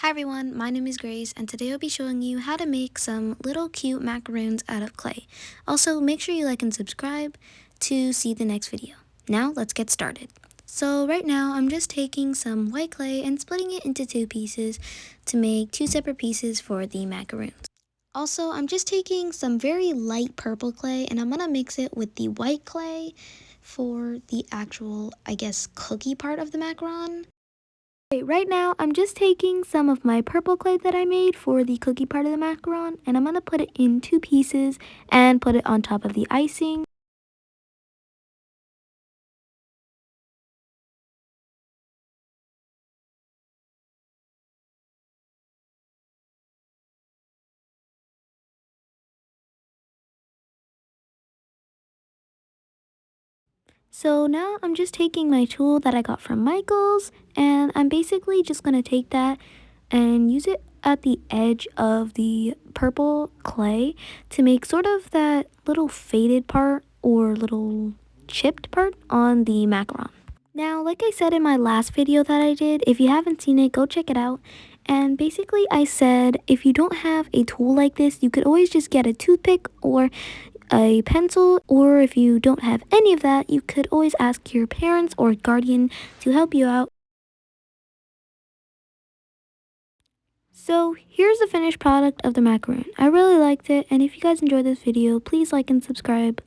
Hi everyone, my name is Grace and today I'll be showing you how to make some little cute macaroons out of clay. Also, make sure you like and subscribe to see the next video. Now let's get started. So right now I'm just taking some white clay and splitting it into two pieces to make two separate pieces for the macaroons. Also, I'm just taking some very light purple clay and I'm gonna mix it with the white clay for the actual, cookie part of the macaron. Okay, right now, I'm just taking some of my purple clay that I made for the cookie part of the macaron, and I'm going to put it in two pieces and put it on top of the icing. So now I'm just taking my tool that I got from Michael's, and I'm basically just going to take that and use it at the edge of the purple clay to make sort of that little faded part or little chipped part on the macaron. Now, like I said in my last video that I did, if you haven't seen it, go check it out. And basically I said if you don't have a tool like this, you could always just get a toothpick or a pencil, or if you don't have any of that, you could always ask your parents or guardian to help you out. So here's the finished product of the macaroon. I really liked it, and if you guys enjoyed this video, please like and subscribe.